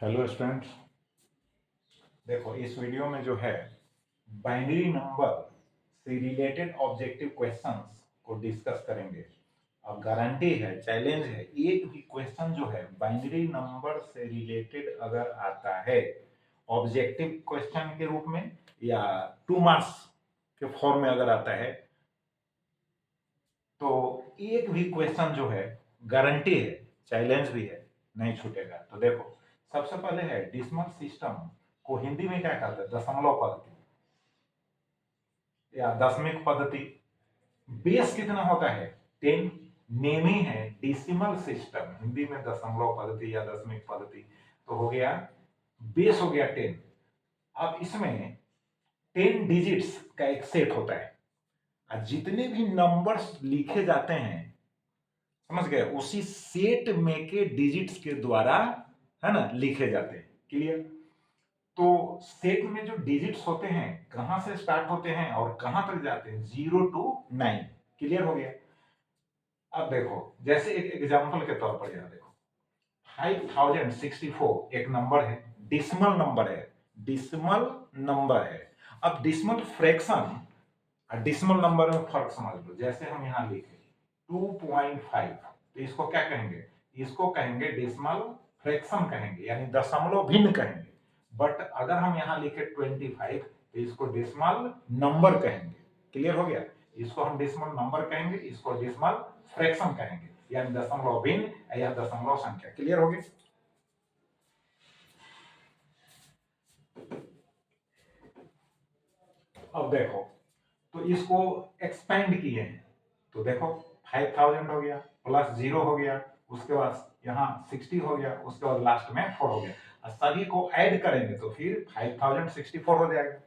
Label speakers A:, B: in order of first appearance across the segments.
A: Hello students, देखो इस video में जो है बाइनरी नंबर से रिलेटेड ऑब्जेक्टिव क्वेश्चंस को डिस्कस करेंगे। अब गारंटी है, चैलेंज है, एक भी क्वेश्चन जो है बाइनरी नंबर से रिलेटेड अगर आता है ऑब्जेक्टिव क्वेश्चन के रूप में या 2 मार्क्स के फॉर्म में अगर आता है तो एक भी क्वेश्चन जो है गारंटी है, चैलेंज भी है, नहीं छूटेगा। तो देखो सबसे पहले है डेसिमल सिस्टम को हिंदी में क्या कहते हैं? दशमलव पद्धति या दशमिक पद्धति। बेस कितना होता है? 10। नेम ही है डेसिमल सिस्टम, हिंदी में दशमलव पद्धति या दशमिक पद्धति। तो हो गया बेस, हो गया 10। अब इसमें 10 डिजिट्स का एक सेट होता है और जितने भी नंबर्स लिखे जाते हैं, समझ गए, उसी सेट में के डिजिट्स के द्वारा, है ना, लिखे जाते हैं। क्लियर? तो सेट में जो डिजिट्स होते हैं कहां से स्टार्ट होते हैं और कहां तक जाते हैं? 0 to 9। क्लियर हो गया? अब देखो जैसे एक एग्जांपल के तौर पर यहां देखो 5064 एक नंबर है, डिसिमल नंबर है, डिसिमल नंबर है। अब डिसिमल फ्रैक्शन और डिसिमल नंबर में फर्क समझ लो। जैसे हम यहां लिखे 2.5, तो इसको क्या कहेंगे? इसको कहेंगे डेसिमल फ्रैक्शन कहेंगे, यानी दशमलव भिन्न कहेंगे। बट अगर हम यहां लिखे 25 तो इसको डेसिमल नंबर कहेंगे। क्लियर हो गया? इसको हम डेसिमल नंबर कहेंगे, इसको डेसिमल फ्रैक्शन कहेंगे, यानी दशमलव भिन्न या दशमलव संख्या। क्लियर हो गया? अब देखो तो इसको एक्सपेंड किए हैं, तो देखो 5000 हो गया, प्लस 0 हो गया, उसके बाद यहाँ 60 हो गया, उसके बाद लास्ट में 4 हो गया, और सभी को ऐड करेंगे तो फिर 5064 हो जाएगा।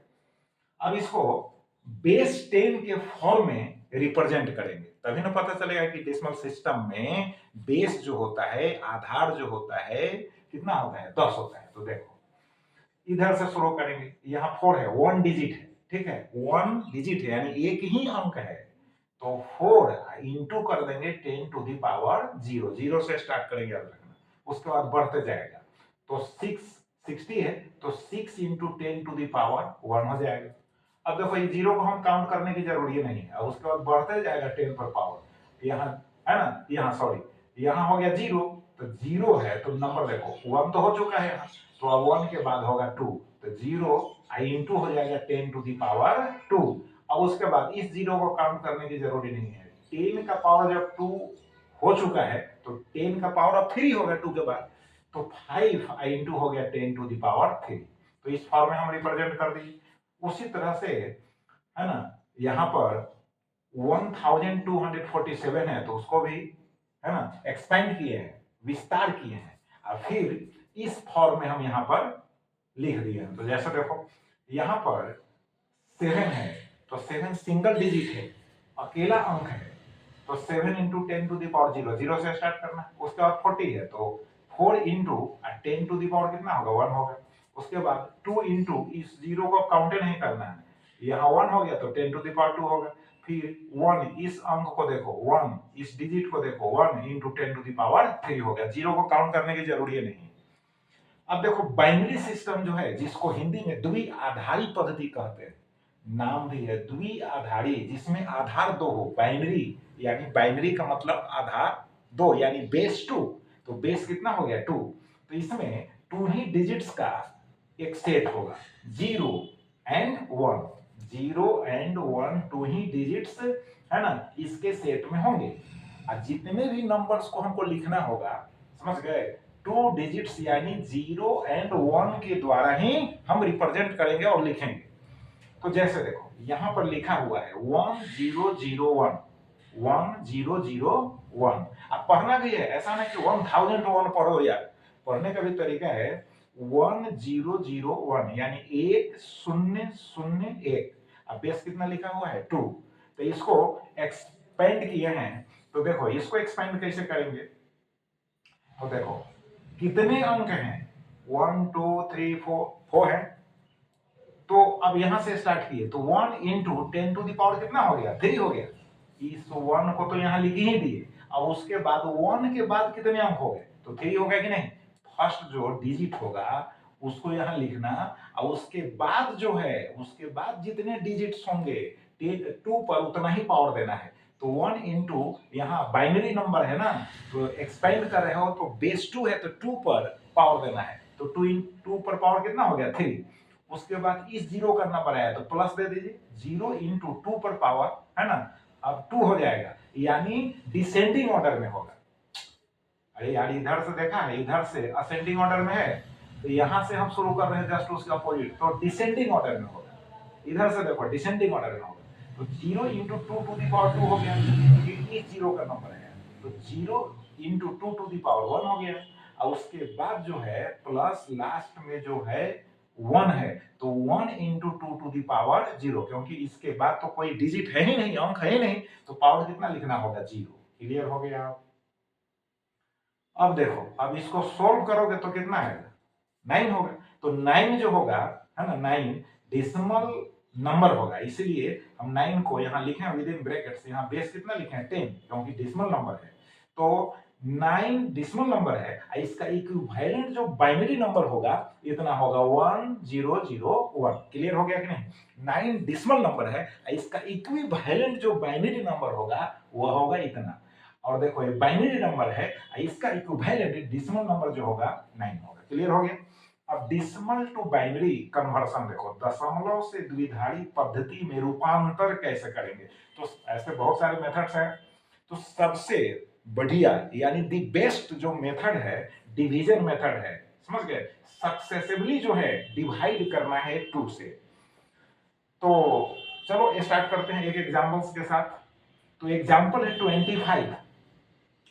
A: अब इसको बेस 10 के फॉर्म में रिप्रेजेंट करेंगे, तभी ना पता चलेगा कि डेसिमल सिस्टम में बेस जो होता है, आधार जो होता है, कितना होता है? 10 होता है। तो देखो इधर से शुरू करेंगे, यहाँ 4 है, 1 डिजिट है, ठीक है, 1 डिजिट है यानी एक ही अंक है, तो 4 इंटू कर देंगे 10 टू द पावर 0, 0 से स्टार्ट करेंगे, याद रखना। उसके बाद बढ़ते जाएगा, तो 60 है, तो 6 इंटू 10 टू द पावर 1 हो जाएगा। अब देखो ये 0 को हम काउंट करने की जरूरी नहीं है, उसके बाद बढ़ते जाएगा 10 पर पावर, यहाँ है ना, यहाँ सॉरी, यहाँ हो गया 0, तो 0 है तो नंबर देखो 1 तो हो चुका है यहाँ, तो अब 1 के बाद होगा 2, तो 0 इंटू हो जाएगा 10 टू द पावर 2। अब उसके बाद इस 0 को काउंट करने की जरूरी नहीं है, 10 का पावर जब 2 हो चुका है तो 10 का पावर अब 3 होगा 2 के बाद, तो 5 इंटू हो गया 10 टू द पावर 3। तो इस फॉर्म में हम रिप्रेजेंट कर दिए। उसी तरह से, है ना, यहाँ पर 1247 है, तो उसको भी, है ना, एक्सपेंड किए हैं, विस्तार किए हैं, और फिर इस फॉर्म में हम यहाँ पर लिख दिए हैं। तो जैसे देखो यहाँ पर 7 है, तो 7 सिंगल डिजिट है, अकेला अंक है, तो 7 इंटू 10 टू द पावर 0, 0 से स्टार्ट करना है। उसके बाद 40 है, तो 4 इंटू 10 टू द पावर कितना होगा? 1 होगा। उसके बाद 2 इंटू, इस 0 को काउंट नहीं करना है, यहाँ 1 हो गया तो 10 टू द पावर 2 होगा। फिर 1, इस अंक को देखो, 1, इस डिजिट को देखो, 1 इंटू 10 टू द पावर 3 हो गया। 0 को काउंट करने की जरूरी नहीं। अब देखो बाइनरी सिस्टम जो है, जिसको हिंदी में द्विआधारी पद्धति कहते हैं, नाम भी है द्विआधारी, जिसमें आधार 2 हो, बाइनरी, यानी बाइनरी का मतलब आधार 2, यानी बेस 2, तो बेस कितना हो गया? 2, तो इसमें 2 ही डिजिट्स का एक सेट होगा, 0 एंड 1, 0 एंड 1, 2 ही डिजिट्स, है ना, इसके सेट में होंगे, और जितने भी नंबर्स को हमको लिखना होगा, समझ गए, 2 डिजिट्स यानी 0 एंड 1 के द्वारा ही हम रिप्रेजेंट करेंगे और लिखेंगे। तो जैसे देखो यहां पर लिखा हुआ है 1001, 1001। अब पढ़ना भी है, ऐसा नहीं कि 1001 पढ़ो यार, पढ़ने का भी तरीका है। 1001 यानी 1001। अब बेस कितना लिखा हुआ है? 2, तो इसको एक्सपेंड किए हैं। तो देखो इसको एक्सपेंड कैसे करेंगे? तो देखो कितने अंक हैं? 1 2 3 4, 4 है, तो अब यहां से स्टार्ट किए, तो 1 इंटू 10 टू द पावर कितना हो गया? 3 हो गया। इस 1 को तो यहां लिख ही दिए, अब उसके बाद 1 के बाद कितने अंक हो गए? तो 3 हो गया कि नहीं? फर्स्ट जो डिजिट होगा उसको यहाँ लिखना, और उसके बाद जो है, उसके बाद जितने डिजिट्स होंगे 2 पर उतना ही पावर देना है। तो 1 इंटू यहाँ बाइनरी नंबर है ना, तो एक्सपेंड कर रहे हो तो बेस 2 है तो 2 पर पावर देना है, तो 2 पर पावर कितना हो गया 3। उसके बाद इस जीरो का नंबर आया तो प्लस दे दीजिए, 0 इंटू 2 पर पावर है ना, अब 2 हो जाएगा, यानी डिसेंडिंग ऑर्डर में होगा। अरे यार इधर से देखा है, इधर से असेंडिंग ऑर्डर में है, तो यहां से हम शुरू कर रहे हैं जस्ट उसके अपोजिट, तो डिसेंडिंग ऑर्डर में होगा। इधर से देखो डिसेंडिंग ऑर्डर में होगा, तो 0 इंटू 2 टू दी पावर 2 हो गया, ये जीरो का नंबर है, तो 0 इंटू 2 टू दी पावर 1 हो गया, और उसके बाद जो है प्लस लास्ट में जो है 1 है, तो 1 इंटू 2 टू दी पावर 0, क्योंकि इसके बाद तो कोई डिजिट है ही नहीं, अंक है ही नहीं, तो पावर कितना लिखना होगा 0। क्लियर हो गया। अब देखो, अब इसको सोल्व करोगे तो कितना आएगा 9 होगा, तो 9 जो होगा है ना, 9 डेसिमल नंबर होगा, इसलिए हम 9 को यहाँ लिखे विद इन ब्रैकेट्स, यहाँ बेस कितना लिखे हैं 10, क्योंकि डेसिमल नंबर है, तो 9 डेसिमल नंबर है, इसका इक्विवेलेंट जो बाइनरी नंबर होगा इतना होगा 1001। क्लियर हो गया कि नहीं, 9 डेसिमल नंबर है, इसका इक्विवेलेंट जो बाइनरी नंबर होगा वह होगा इतना, और देखो ये बाइनरी नंबर है, इसका इक्विवेलेंट डेसिमल नंबर जो होगा 9 होगा। क्लियर हो गया। अब डेसिमल टू बाइनरी कन्वर्शन देखो, दशमलव से द्विधारी पद्धति में रूपांतर कैसे करेंगे, तो ऐसे बहुत सारे मेथड्स हैं, तो सबसे बढ़िया यानी दी बेस्ट जो मेथड है डिवीजन मेथड है, समझ गए, सक्सेसिवली जो है डिवाइड करना है 2 से। तो चलो स्टार्ट करते हैं एक एग्जांपल्स के साथ। तो एग्जांपल है 25,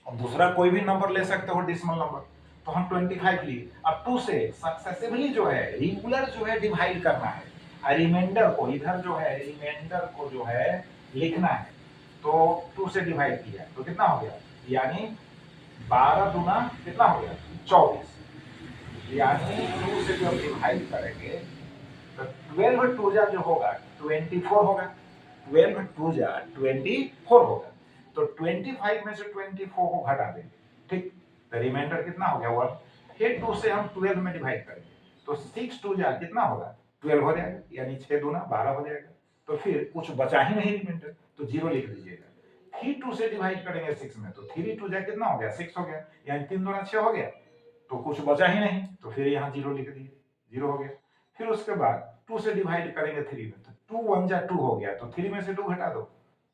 A: और दूसरा कोई भी नंबर ले सकते हो डेसिमल नंबर, तो हम 25 लिए, अब 2 से सक्सेसिवली जो है रेगुलर जो है डिवाइड करना है, और रिमाइंडर को इधर जो है रिमाइंडर को जो है लिखना है, तो 2 से डिवाइड किया तो कितना हो गया, यानी 12 दूना कितना हो गया 24, यानी 2 से जब डिवाइड करेंगे तो 12 टू जा जो होगा 24 होगा, 12 टू जा 24 होगा, तो 25 में से 24 को घटा देंगे, ठीक, तो रिमाइंडर कितना हो गया 1, फिर 2 से हम 12 में डिवाइड करेंगे, तो 6 टू जा कितना होगा 12 हो जाएगा, यानी 6 दूना 12 हो जाएगा, तो फिर कुछ बचा ही नहीं रिमाइंडर, तो 0 लिख दीजिएगा, फिर 2 से डिवाइड करेंगे 6 में, तो 3 टू जा कितना हो गया 6 हो गया, यानी 3 दूना 6 हो गया, तो कुछ बचा ही नहीं, तो फिर यहाँ 0 लिख दिए, 0 हो गया, फिर उसके बाद 2 से डिवाइड करेंगे 3 में, तो 2 1 जा 2 हो गया, तो 3 में से 2 घटा दो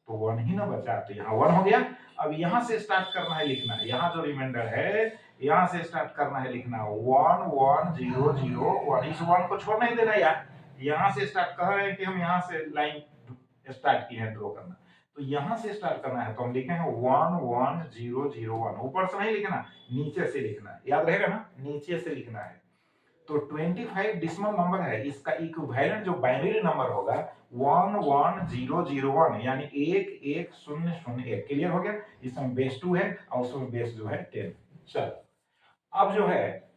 A: तो 1 ही ना बचा, तो यहाँ 1 हो गया। अब यहाँ से स्टार्ट करना है लिखना, यहाँ जो रिमाइंडर है यहाँ से स्टार्ट करना है लिखना 1 1 0 0 1, इस 1 को छोड़ नहीं देना यार, यहाँ से स्टार्ट कर रहे हैं कि हम यहाँ से लाइन स्टार्ट की है ड्रॉ करना, तो यहाँ से स्टार्ट करना है, तो हम लिखे हैं 1 1 0 0 1, ऊपर से नहीं लिखना नीचे से लिखना, याद रहेगा ना, नीचे से लिखना है। तो 25 डेसिमल नंबर है, इसका इक्विवेलेंट जो बाइनरी नंबर होगा 1 1 0 0 1, यानी 1 1 0 0 1। क्लियर हो गया, इसमें बेस 2 है और उसमें बेस जो है 10। चल अब जो है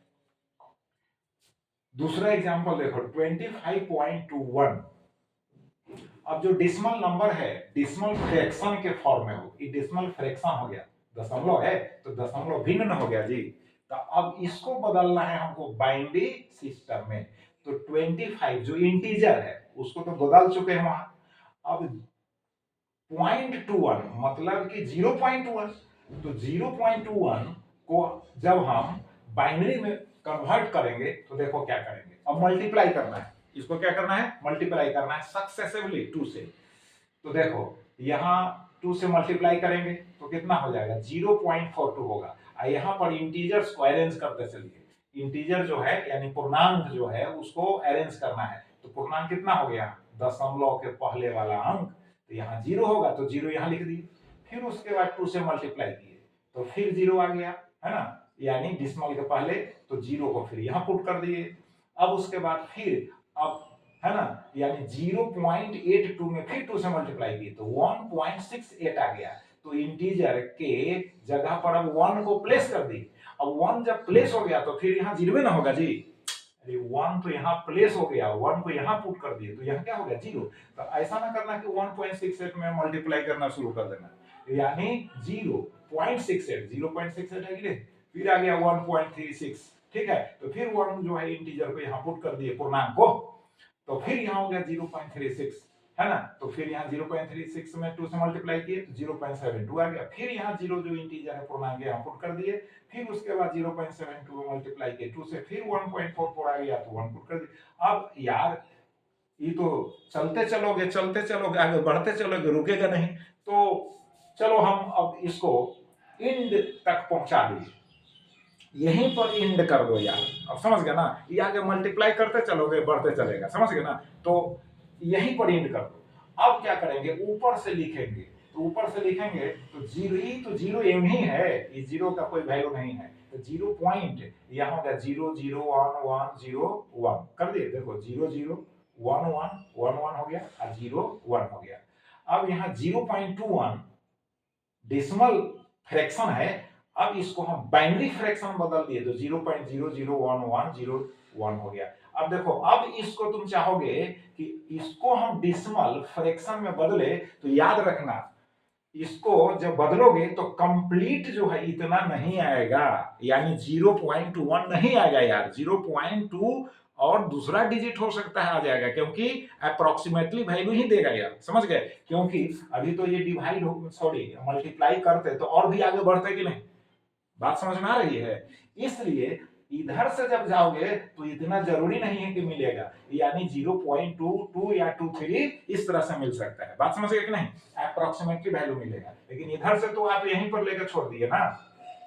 A: दूसरा एग्जांपल देखो 25.21, अब जो डेसिमल नंबर है डेसिमल फ्रैक्शन के फॉर्म में हो, ये डेसिमल फ्रैक्शन हो गया, दशमलव है तो दशमलव भिन्न हो गया जी, तो अब इसको बदलना है हमको बाइनरी सिस्टम में, तो 25 जो इंटीजर है उसको तो बदल चुके हैं वहां, अब 0.21 मतलब कि 0.1, तो 0.1 को जब हम बाइनरी में कन्वर्ट करेंगे तो देखो क्या करेंगे, अब मल्टीप्लाई करना है, इसको क्या करना है मल्टीप्लाई करना है सक्सेसिवली 2 से, तो देखो यहाँ 2 से मल्टीप्लाई करेंगे तो कितना हो जाएगा 0.42 होगा, और यहाँ पर इंटीजर्स को अरेंज करते चलिए, इंटीजर जो है यानी पूर्णांक जो है उसको अरेंज करना है, तो पूर्णांक कितना हो गया दशमलव के पहले वाला अंक, तो यहाँ 0 होगा तो 0 यहाँ लिख दिए, फिर उसके बाद 2 से मल्टीप्लाई किए तो फिर 0 आ गया है ना, यानी डिसिमल के पहले, तो 0 को फिर यहाँ पुट कर दिए, अब उसके बाद फिर अब है ना, यानी 0.82 में फिर 2 से मल्टीप्लाई किए तो 1.68 आ गया, तो इंटीजर के जगह पर अब 1 को प्लेस कर दी, अब 1 जब प्लेस हो गया तो फिर यहाँ 0 ना होगा जी, अरे 1 तो यहाँ प्लेस हो गया, 1 को यहाँ पुट कर दिए तो यहाँ क्या हो गया 0, तो ऐसा ना करना कि 1.68 में मल्टीप्लाई करना शुरू कर देना, यानी 0.68 है कि नहीं, फिर आ गया 1.36, ठीक है। तो फिर 1 जो है इंटीजर को यहाँ पुट कर दिए, पूर्णांक को, तो फिर यहाँ हो गया 0.36, है ना। तो फिर यहाँ 0.36 में 2 से मल्टीप्लाई किए तो 0.72 आ गया। फिर यहाँ 0 जो इंटीजर है पूर्णांक यहाँ पुट कर दिए, फिर उसके बाद 0.72 में मल्टीप्लाई किए 2 से, फिर 1.44 आ गया तो 1 पुट कर दिए। अब यार ये तो चलते चलोगे आगे बढ़ते चलोगे, रुकेगा नहीं। तो चलो हम अब इसको इंड तक पहुंचा दिए, यहीं पर इंड कर दो यार। अब समझ गया ना, ये आगे मल्टीप्लाई करते चलोगे बढ़ते चलेगा, समझ गए ना। तो यहीं पर इंड कर दो। अब क्या करेंगे, ऊपर से लिखेंगे, तो ऊपर से लिखेंगे तो जीरो ही, तो जीरो एम ही है, ये जीरो का कोई वैल्यू नहीं है, तो 0 पॉइंट यहाँ होगा 0 0 1 1 0 1 कर दिए। देखो 0 0 1 1 1 1 हो गया और 0 1 हो गया। अब यहाँ 0.21 डेसिमल फ्रैक्शन है, अब इसको हम बाइनरी फ्रैक्शन बदल दिए तो 0.001101 हो गया। अब देखो, अब इसको तुम चाहोगे कि इसको हम डेसिमल फ्रैक्शन में बदले, तो याद रखना इसको जब बदलोगे तो कंप्लीट जो है इतना नहीं आएगा, यानी 0.1 नहीं आएगा यार, 0.2 और दूसरा डिजिट हो सकता है आ जाएगा, क्योंकि अप्रोक्सीमेटली वैल्यू ही देगा यार, समझ गए। क्योंकि अभी तो ये डिवाइड हो, सॉरी मल्टीप्लाई करते तो और भी आगे बढ़ते कि नहीं, बात समझ में आ रही है। इसलिए इधर से जब जाओगे तो इतना जरूरी नहीं है कि मिलेगा, यानी 0.22 या 23 इस तरह से मिल सकता है, बात समझ गए कि नहीं, अप्रोक्सीमेटली वैल्यू मिलेगा। लेकिन इधर से तो आप यहीं पर लेकर छोड़ दिए ना,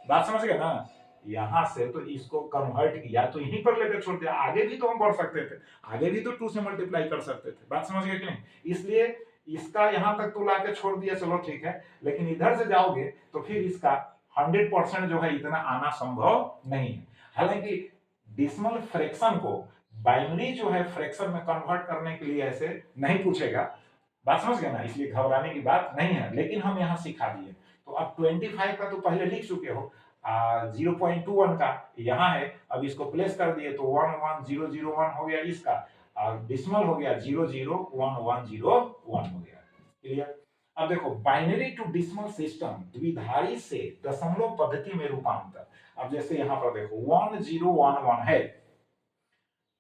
A: बात समझ गए ना। यहां से तो इसको कन्वर्ट किया तो यहीं पर लेकर छोड़ दिया, आगे भी तो हम बढ़ सकते थे, आगे भी तो 2 से मल्टीप्लाई कर सकते थे, बात समझ गए कि नहीं। इसलिए इसका यहां तक तो लाके छोड़ दिया, चलो ठीक है। लेकिन इधर से जाओगे तो फिर इसका 100% जो है इतना आना संभव नहीं है। हालांकि डेसिमल फ्रैक्शन को बाइनरी जो है फ्रैक्शन में कन्वर्ट करने के लिए ऐसे नहीं पूछेगा, बात समझ गए ना, इसलिए घबराने की बात नहीं है। लेकिन हम यहाँ सिखा दिए, तो अब 25 का तो पहले लिख चुके हो, 0.21 का यहाँ है, अब इसको प्लेस कर दिए तो 11001 हो गया इसका, और डेसिमल हो गया 001101 हो गया। क्लियर। अब देखो, बाइनरी टू डेसिमल सिस्टम द्विधारी से दशमलव पद्धति में रूपांतर। अब जैसे यहाँ पर देखो 1011 है,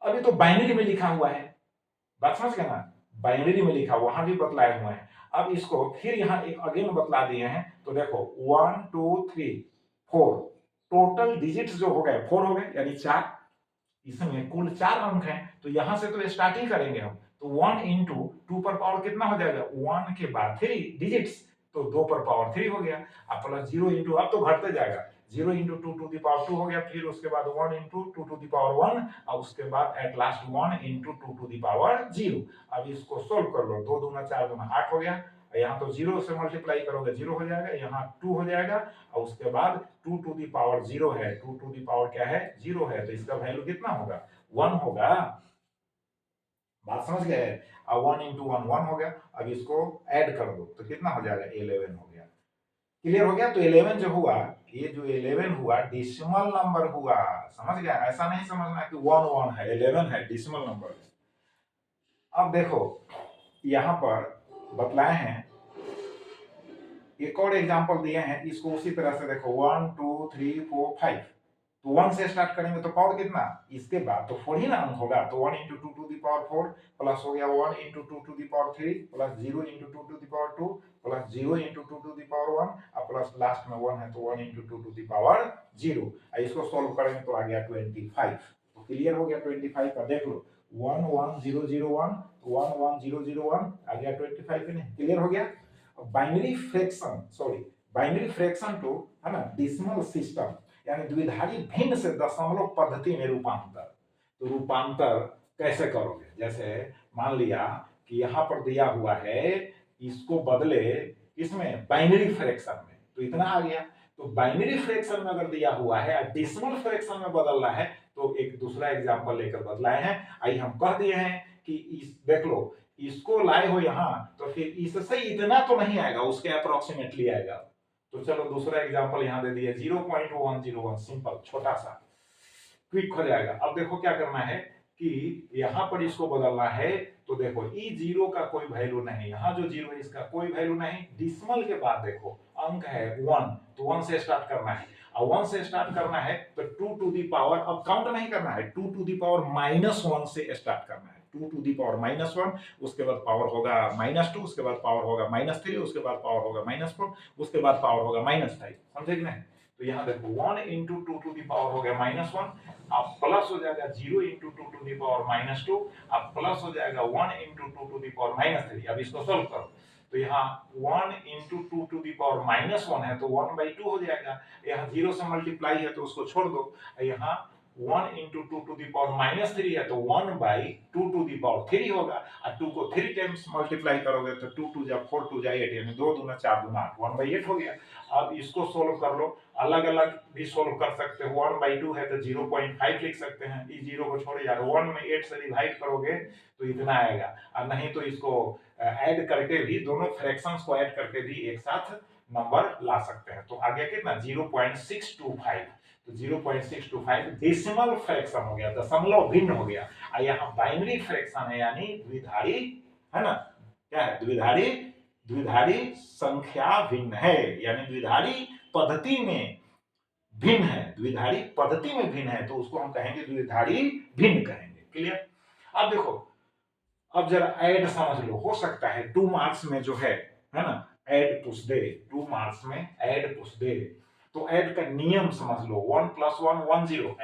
A: अभी तो बाइनरी में लिखा हुआ है, बात समझ गए ना, बाइनरी में लिखा, वहां भी बतलाए हुए हैं। अब इसको फिर यहाँ एक अगेन बतला दिए हैं, तो देखो 1 2 3 4 टोटल डिजिट्स जो हो गए 4 हो गए, यानी 4, इसमें कुल 4 अंक हैं, तो यहां से तो स्टार्ट ही करेंगे हम। तो 1 इंटू 2 पर पावर कितना हो जाएगा, 1 के बाद 3 डिजिट्स, तो 2 पर पावर 3 हो गया। अब प्लस 0 इंटू, अब तो घटते जाएगा, 0 इंटू 2 टू द पावर 2 हो गया, फिर उसके बाद 1 इंटू 2 टू द पावर 1, और उसके बाद at last 1 into 2 to the power 0। अब इसको सोल्व कर लो, 2 दूना 4 दूना 8 हो गया, यहाँ तो 0 से मल्टीप्लाई करोगे 0 हो जाएगा, यहाँ 2 हो जाएगा, और उसके बाद 2 टू दी पावर 0 है, 2 टू दी पावर क्या है 0 है, तो इसका वैल्यू कितना होगा 1 होगा, बात समझ गए। अब 1 इंटू 1 1 हो गया, अब इसको ऐड कर दो तो कितना हो जाएगा 11 हो गया। क्लियर हो गया। तो 11 जो हुआ, ये जो 11 हुआ डेसिमल नंबर हुआ, समझ गया, ऐसा नहीं समझना कि 1 1 है, 11 है, डेसिमल नंबर। अब देखो यहां पर बतलाए हैं, एक और एग्जांपल दिए हैं, इसको उसी तरह से देखो 1 2 3 4 5, तो 1 से स्टार्ट करेंगे तो पावर कितना, इसके बाद तो 4 ही ना अंक होगा, तो 1 into 2 to the power 4 plus हो गया 1 into 2 to the power 3 plus 0 into 2 to the power 2 plus 0 into 2 to the power 1, और प्लस लास्ट में 1 है तो 1 इंटू 2 टू दी पावर 0। इसको सोल्व करेंगे तो आ गया 25। तो क्लियर हो गया 25 का, देख लो 11001 11001 आ गया 25 के, नहीं क्लियर हो गया। Binary fraction, sorry binary fraction to, है ना, डेसिमल सिस्टम, यानी द्विधारी भिन्न से दशमलव पद्धति में रूपांतर। तो रूपांतर कैसे करोगे, जैसे मान लिया कि यहाँ पर दिया हुआ है, इसको बदले इसमें बाइनरी फ्रैक्शन में, तो इतना आ गया। तो बाइनरी फ्रैक्शन में अगर दिया हुआ है और डेसिमल फ्रैक्शन में बदलना है, तो एक दूसरा एग्जांपल लेकर बदलाए हैं। आई हम कह दिए हैं कि इस देख लो, इसको लाए हो यहाँ, तो फिर इससे इतना तो नहीं आएगा, उसके अप्रोक्सीमेटली आएगा। तो चलो दूसरा एग्जांपल यहाँ दे दिए 0.101, सिंपल छोटा सा, क्विक हो जाएगा। अब देखो क्या करना है कि यहाँ पर इसको बदलना है, तो देखो ई 0 का कोई वैल्यू नहीं, यहाँ जो 0 है इसका कोई वैल्यू नहीं, डिसिमल के बाद देखो अंक है 1, तो 1 से स्टार्ट करना है। और 1 से स्टार्ट करना है तो 2 टू दी पावर, अब काउंट नहीं करना है, 2 टू दी पावर -1 से स्टार्ट करना है। 2 टू दी पावर -1, उसके बाद पावर होगा -2, उसके बाद पावर होगा -3, उसके बाद पावर होगा -4, उसके बाद पावर होगा -5। समझे कि नहीं? तो यहाँ देखो 1 इंटू 2 टू दी पावर हो गया -1, अब प्लस हो जाएगा 0 इंटू 2 टू दी पावर -2, अब प्लस हो जाएगा 1 इंटू 2 टू दी पावर -3। अब इसको सोल्व करो तो यहाँ 1 इंटू 2 टू दी पावर -1 है तो 1/2 हो जाएगा। यहाँ 0 से मल्टीप्लाई है तो उसको छोड़ दो। यहाँ 1 इंटू 2 टू दी पावर -3 है तो 1/2 टू दी पावर 3 होगा, और 2 को 3 टाइम्स मल्टीप्लाई करोगे तो 2 2 जा 4 2 जा 8, यानी 2 दूना 4 दूना 8, 1/8 हो गया। अब इसको सोल्व कर लो, अलग अलग भी सोल्व कर सकते हो। 1/2 है तो 0.5 लिख सकते हैं, इस 0 को छोड़े यार, 1 में 8 से डिवाइड करोगे तो इतना आएगा। और नहीं तो इसको ऐड करके भी, दोनों फ्रैक्शंस को ऐड करके भी एक साथ नंबर ला सकते हैं। तो आ गया कितना 0.625, तो 0.625 डेसिमल फ्रैक्शन हो गया, दशमलव भिन्न हो गया। और यहाँ बाइनरी फ्रैक्शन है यानी द्विधारी, है ना, क्या है द्विधारी, द्विधारी संख्या भिन्न है, यानी द्विधारी पद्धति में भिन्न है, द्विधारी पद्धति में भिन्न है तो उसको हम कहेंगे द्विधारी भिन्न कहेंगे। क्लियर? अब देखो, अब जरा ऐड समझ लो, हो सकता है 2 मार्क्स में जो है ना, ऐड पूछ दे, 2 मार्क्स में ऐड पूछ दे, तो ऐड का नियम समझ लो, 1 + 1 1 0,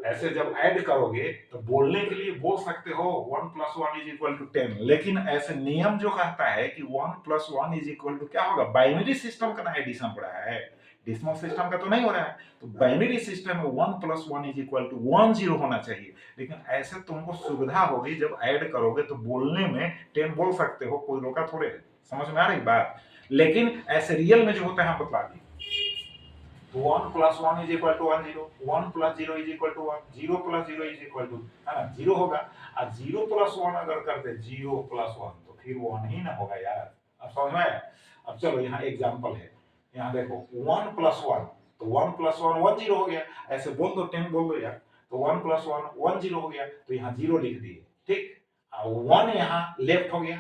A: ऐसे जब ऐड करोगे तो बोलने के लिए बोल सकते हो 1 + 1 = 10, लेकिन ऐसे नियम जो कहता है कि 1 + 1 = क्या होगा, बाइनरी सिस्टम का ना एडिशन हो रहा है, डेसिमल सिस्टम का तो नहीं हो रहा है, तो बाइनरी सिस्टम में 1 + 1 = 1 0 होना चाहिए। लेकिन ऐसे तुमको सुविधा होगी जब ऐड करोगे तो बोलने में 10 बोल सकते हो, कोई रोका थोड़े है। समझ में आ रही बात? लेकिन ऐसे रियल में जो होता है हम बता दिए, 1 + 1 = 1 0, 1 + 0 = 1, 0 + 0 = है ना 0 होगा, और 0 + 1 अगर कर दे 0 + 1 तो फिर 1 ही ना होगा यार। अब समझ में आया? अब चलो यहाँ एग्जांपल है, यहाँ देखो 1 + 1, तो 1 + 1 1 0 हो गया, ऐसे बोल दो 10 बोल दो यार, तो 1 + 1 1 0 हो गया, तो यहाँ 0 लिख दिए, ठीक, और 1 यहाँ लेफ्ट हो गया।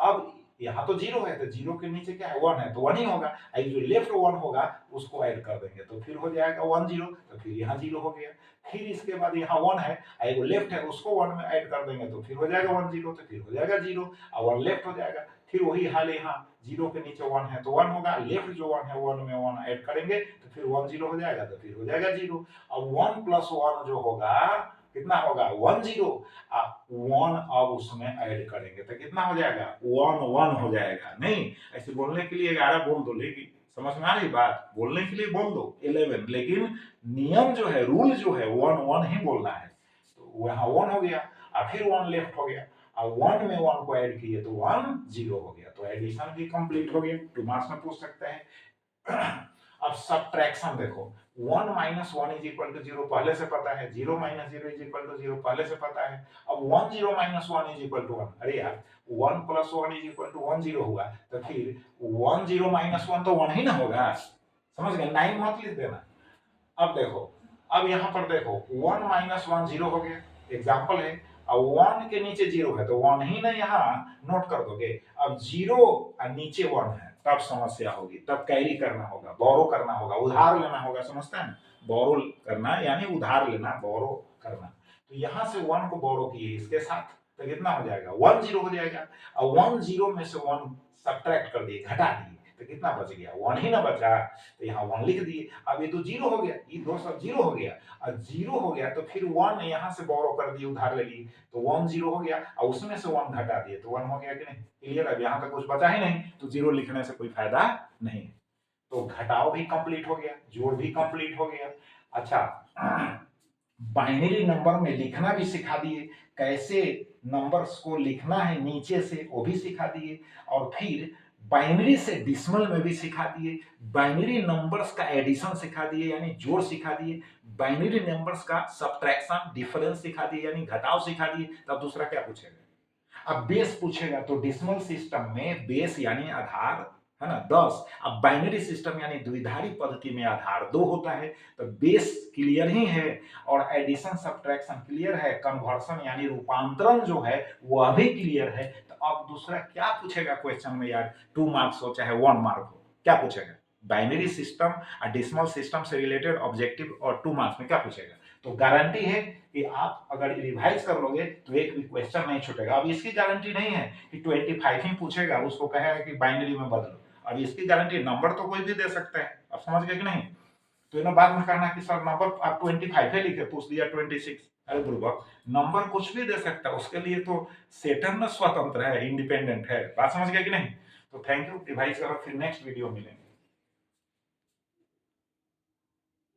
A: अब यहाँ तो 0 है तो 0 के नीचे क्या है 1 है तो 1 ही होगा, और जो लेफ्ट 1 होगा उसको ऐड कर देंगे तो फिर हो जाएगा 1 0, तो फिर यहाँ 0 हो गया। फिर इसके बाद यहाँ 1 है, और वो लेफ्ट है उसको 1 में ऐड कर देंगे तो फिर हो जाएगा 1 0, तो फिर हो जाएगा 0, और 1 लेफ्ट हो जाएगा। फिर वही हाल यहाँ 0 के नीचे 1 है तो 1 होगा, लेफ्ट जो 1 है 1 में 1 ऐड करेंगे तो फिर 1 0 हो जाएगा, तो फिर हो जाएगा 0। अब 1 + 1 जो होगा कितना होगा 1 0, 1 अब उसमें ऐड करेंगे तो कितना हो जाएगा 1 1 हो जाएगा। नहीं, ऐसे बोलने के लिए 11 बोल दो, लेकिन समझ में आ रही बात, बोलने के लिए बोल दो 11, लेकिन नियम जो है, रूल जो है 1 1 ही बोलना है। तो वहां 1 हो गया, और फिर 1 लेफ्ट हो गया, और 1 में 1 को ऐड किए तो 1 0 हो गया, तो एडिशन भी कंप्लीट हो गया। 2 मार्क्स में पूछ सकते हैं। अब सब्ट्रैक्शन देखो, 1 - 1 = 0 पहले से पता है, 0 - 0 = 0 पहले से पता है। अब 1 0 - 1 = 1, अरे यार 1 + 1 = 1 0 हुआ, तो फिर 1 0 - 1 तो 1 ही ना होगा। समझ गए, 9 मत लिख देना। अब देखो, अब यहाँ पर देखो 1 - 1 0 हो गया, एग्जाम्पल है, और 1 के नीचे 0 है तो 1 ही ना यहाँ नोट कर दोगे। अब 0 और नीचे 1 है तब समस्या होगी, तब कैरी करना होगा, बोरो करना होगा, उधार लेना होगा, समझते हैं? बोरो करना यानी उधार लेना, बोरो करना। तो यहाँ से 1 को बोरो किए इसके साथ तो कितना हो जाएगा 1 0 हो जाएगा, और 1 0 में से 1 सब्ट्रैक्ट कर दिए, घटा दिए, तो कितना बच गया 1 ही ना बचा, तो यहाँ 1 लिख दिए। अब ये तो 0 हो गया, ये दो सब 0 हो गया, और 0 हो गया तो फिर 1 यहाँ से बोरो कर दिए, उधार ले लिए, तो 1 0 हो गया, और उसमें से 1 घटा दिए तो 1 हो गया कि नहीं? क्लियर? अब यहाँ तक कुछ बचा ही नहीं, तो 0 लिखने से कोई फायदा नहीं है। तो घटाव भी कंप्लीट हो गया, जोड़ भी कंप्लीट हो गया। अच्छा, बाइनरी नंबर में लिखना भी सिखा दिए, कैसे नंबर्स को लिखना है नीचे से वो भी सिखा दिए, और फिर बाइनरी से डिसिमल में भी सिखा दिए, बाइनरी नंबर्स का एडिशन सिखा दिए यानी जोड़ सिखा दिए, बाइनरी नंबर्स का सब्ट्रैक्शन डिफरेंस सिखा दिए यानी घटाव सिखा दिए। तब दूसरा क्या पूछेगा? अब बेस पूछेगा, तो डेसिमल सिस्टम में बेस यानी आधार, है ना 10, अब बाइनरी सिस्टम यानी द्विधारी पद्धति में आधार 2 होता है, तो बेस क्लियर ही है, और एडिशन सब्ट्रैक्शन क्लियर है, कन्वर्शन यानी रूपांतरण जो है वह भी क्लियर है। तो अब दूसरा क्या पूछेगा क्वेश्चन में यार, 2 मार्क्स हो चाहे 1 मार्क हो? क्या पूछेगा, बाइनरी सिस्टम और डेसिमल सिस्टम से रिलेटेड ऑब्जेक्टिव और 2 मार्क्स में क्या पूछेगा। तो गारंटी है कि आप अगर रिवाइज कर लोगे तो एक भी क्वेश्चन नहीं छूटेगा। अब इसकी गारंटी नहीं है कि 25 ही पूछेगा, उसको कहेगा कि बाइनरी में बदलो। अब इसकी गारंटी, नंबर तो कोई भी दे सकता है, आप समझ गए कि नहीं। तो इन्हें बाद में कहना कि सर नंबर आप 25 ही लिखे, पूछ दिया 26। अरे बुर्बक, नंबर कुछ भी दे सकता है, उसके लिए तो सेटन स्वतंत्र है, इंडिपेंडेंट है। बात समझ गए कि नहीं। तो थैंक यू, रिवाइज करो, फिर नेक्स्ट वीडियो मिलेंगे।